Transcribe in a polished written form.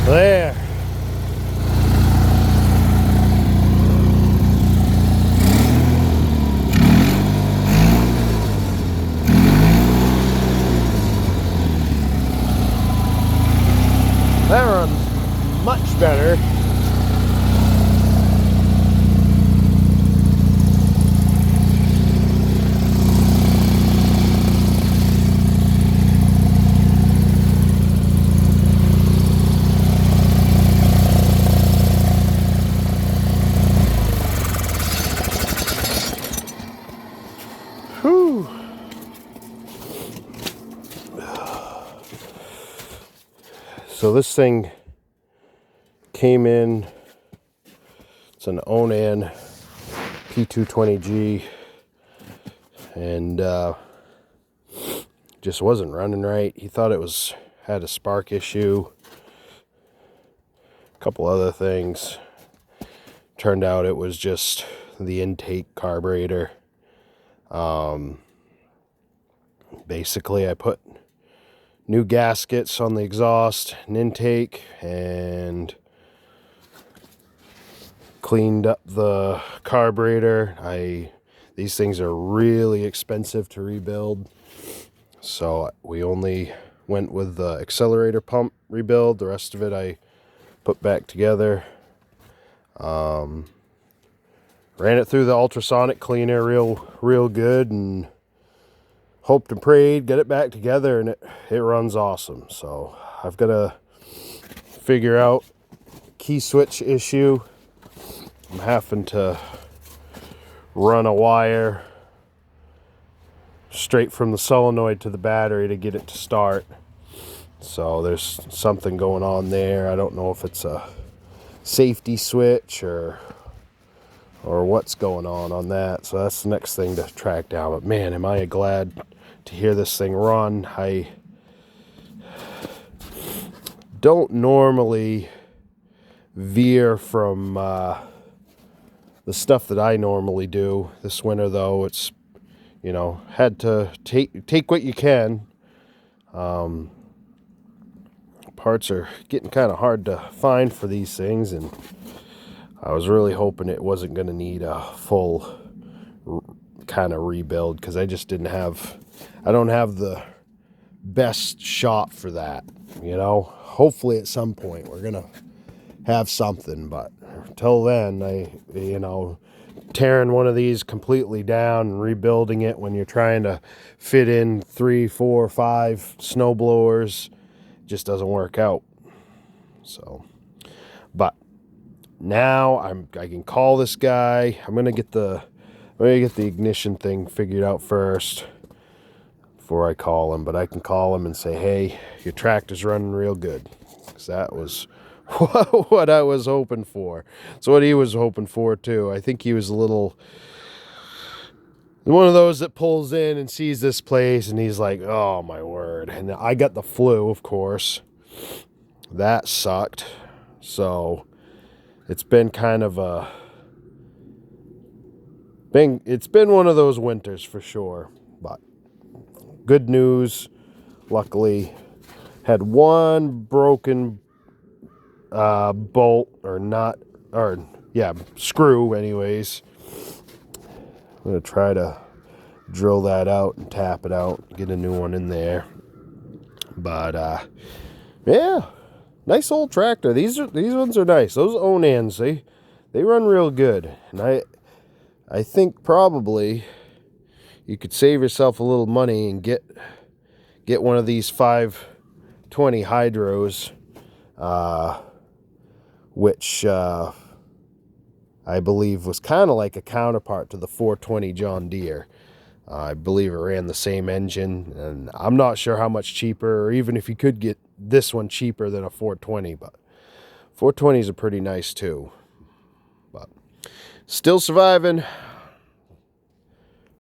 There. That runs much better. Whew. So this thing came in, it's an Onan P220G, and just wasn't running right. He thought it had a spark issue, a couple other things. Turned out it was just the intake carburetor. Basically I put new gaskets on the exhaust and intake and cleaned up the carburetor. These things are really expensive to rebuild, so we only went with the accelerator pump rebuild. The rest of it I put back together. Ran it through the ultrasonic cleaner real good, and hoped and prayed, get it back together, and it runs awesome. So I've got to figure out key switch issue. I'm having to run a wire straight from the solenoid to the battery to get it to start. So there's something going on there. I don't know if it's a safety switch or what's going on that. So that's the next thing to track down. But man, am I glad to hear this thing run. I don't normally veer from the stuff that I normally do. This winter though, it's, you know, had to take what you can. Parts are getting kind of hard to find for these things, and I was really hoping it wasn't going to need a full kind of rebuild, because I don't have the best shop for that, you know. Hopefully at some point we're going to have something, but until then, tearing one of these completely down and rebuilding it when you're trying to fit in 3, 4, 5 snow blowers just doesn't work out. So, but now I can call this guy. I'm gonna get the ignition thing figured out first before I call him. But I can call him and say, hey, your tractor's running real good, because that was what I was hoping for. It's what he was hoping for too. I think he was a little one of those that pulls in and sees this place and he's like, oh my word. And I got the flu, of course. That sucked. So it's been kind of it's been one of those winters for sure. But good news, luckily, had one broken screw anyways. I'm going to try to drill that out and tap it out, get a new one in there. But yeah, nice old tractor. These ones are nice. Those Onans, they run real good. And I think probably you could save yourself a little money and get one of these 520 hydros, which I believe was kind of like a counterpart to the 420 John Deere. I believe it ran the same engine, and I'm not sure how much cheaper, or even if you could get this one cheaper than a 420, but 420s are pretty nice too. But still surviving.